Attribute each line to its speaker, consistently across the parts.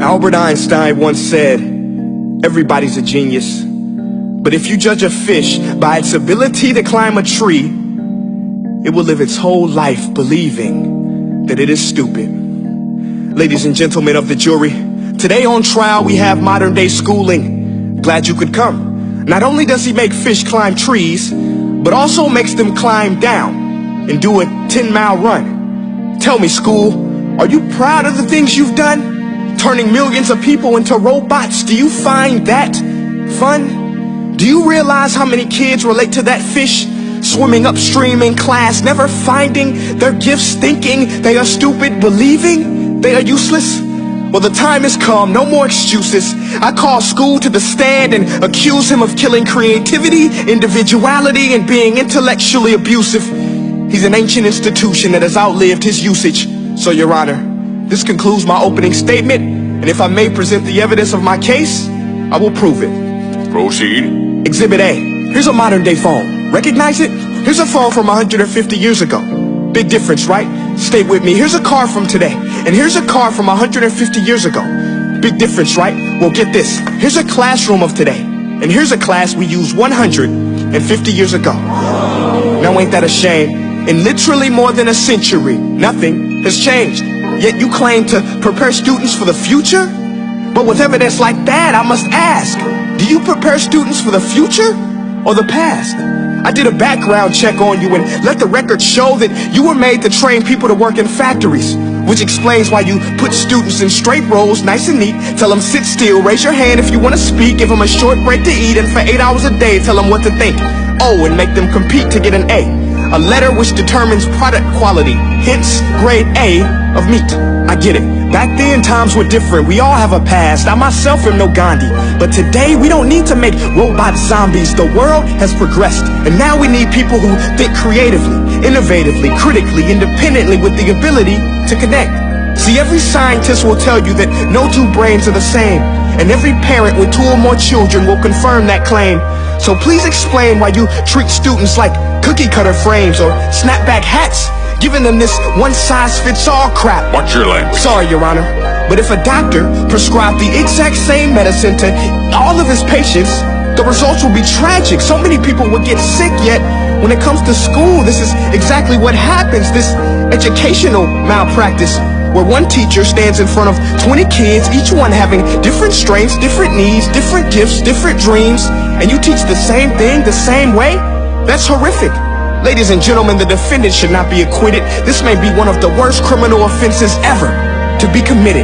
Speaker 1: Albert Einstein once said, everybody's a genius, but if you judge a fish by its ability to climb a tree, it will live its whole life believing that it is stupid. Ladies and gentlemen of the jury, today on trial we have modern day schooling. Glad you could come. Not only does he make fish climb trees, but also makes them climb down and do a 10-mile run. Tell me, school, are you proud of the things you've done? Turning millions of people into robots, do you find that fun? Do you realize how many kids relate to that fish swimming upstream in class, never finding their gifts, thinking they are stupid, believing they are useless? Well, the time has come, no more excuses. I call school to the stand and accuse him of killing creativity, individuality, and being intellectually abusive. He's an ancient institution that has outlived his usage. So, Your Honor, this concludes my opening statement, and if I may present the evidence of my case, I will prove it.
Speaker 2: Proceed.
Speaker 1: Exhibit A. Here's a modern day phone. Recognize it? Here's a phone from 150 years ago. Big difference, right? Stay with me. Here's a car from today, and here's a car from 150 years ago. Big difference, right? Well, get this. Here's a classroom of today, and here's a class we used 150 years ago. Now ain't that a shame? In literally more than a century, nothing has changed. Yet you claim to prepare students for the future? But with evidence like that, I must ask, do you prepare students for the future or the past? I did a background check on you and let the record show that you were made to train people to work in factories, which explains why you put students in straight rows, nice and neat, tell them sit still, raise your hand if you want to speak, give them a short break to eat, and for 8 hours a day tell them what to think. Oh, and make them compete to get an A letter which determines product quality, hence grade A of meat. I get it. Back then, times were different. We all have a past. I myself am no Gandhi. But today, we don't need to make robot zombies. The world has progressed. And now we need people who think creatively, innovatively, critically, independently, with the ability to connect. See, every scientist will tell you that no two brains are the same. And every parent with 2 or more children will confirm that claim. So please explain why you treat students like cookie cutter frames or snapback hats, giving them this one-size-fits-all crap.
Speaker 2: Watch your language.
Speaker 1: Sorry, Your Honor, but if a doctor prescribed the exact same medicine to all of his patients, the results will be tragic. So many people would get sick, yet when it comes to school, this is exactly what happens, this educational malpractice, where one teacher stands in front of 20 kids, each one having different strengths, different needs, different gifts, different dreams, and you teach the same thing the same way? That's horrific. Ladies and gentlemen, the defendant should not be acquitted. This may be one of the worst criminal offenses ever to be committed.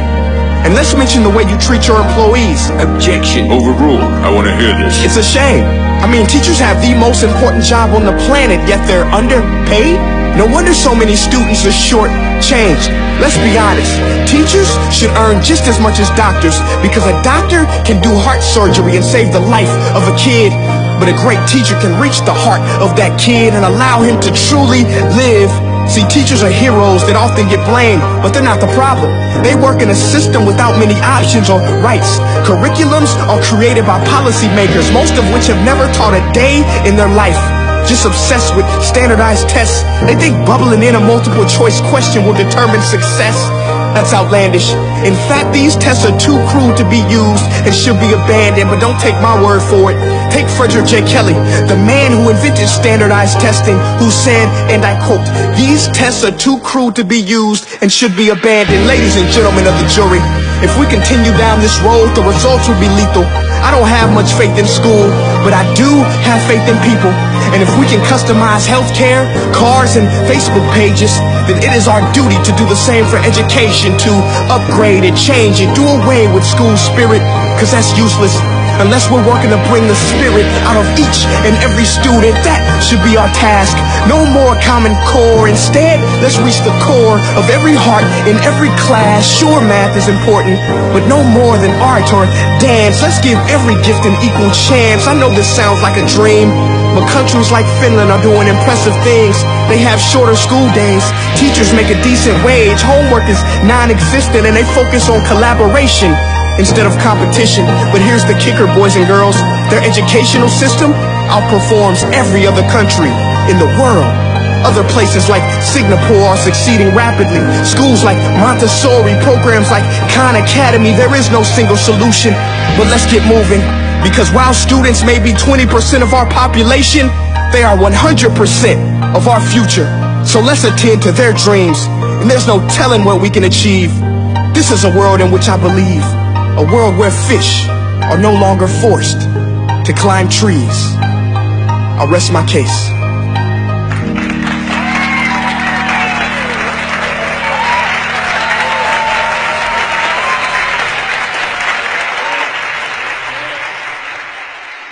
Speaker 1: And let's mention the way you treat your employees.
Speaker 2: Objection. Overruled. I want to hear this.
Speaker 1: It's a shame. I mean, teachers have the most important job on the planet, yet they're underpaid? No wonder so many students are short-changed. Let's be honest. Teachers should earn just as much as doctors, because a doctor can do heart surgery and save the life of a kid. But a great teacher can reach the heart of that kid and allow him to truly live. See, teachers are heroes that often get blamed, but they're not the problem. They work in a system without many options or rights. Curriculums are created by policymakers, most of which have never taught a day in their life. Just obsessed with standardized tests. They think bubbling in a multiple choice question will determine success. That's outlandish. In fact, these tests are too cruel to be used and should be abandoned, but don't take my word for it. Take Frederick J. Kelly, the man who invented standardized testing, who said, and I quote, "These tests are too cruel to be used and should be abandoned." Ladies and gentlemen of the jury, if we continue down this road, the results will be lethal. I don't have much faith in school, but I do have faith in people. And if we can customize healthcare, cars, and Facebook pages, then it is our duty to do the same for education, to upgrade and change and do away with school spirit, because that's useless. Unless we're working to bring the spirit out of each and every student, that should be our task. No more Common Core. Instead, let's reach the core of every heart in every class. Sure, math is important, but no more than art or dance. Let's give every gift an equal chance. I know this sounds like a dream, but countries like Finland are doing impressive things. They have shorter school days. Teachers make a decent wage. Homework is non-existent, and they focus on collaboration instead of competition. But here's the kicker, boys and girls. Their educational system outperforms every other country in the world. Other places like Singapore are succeeding rapidly. Schools like Montessori, programs like Khan Academy. There is no single solution, but let's get moving. Because while students may be 20% of our population, they are 100% of our future. So let's attend to their dreams, and there's no telling what we can achieve. This is a world in which I believe, a world where fish are no longer forced to climb trees. I'll rest my case.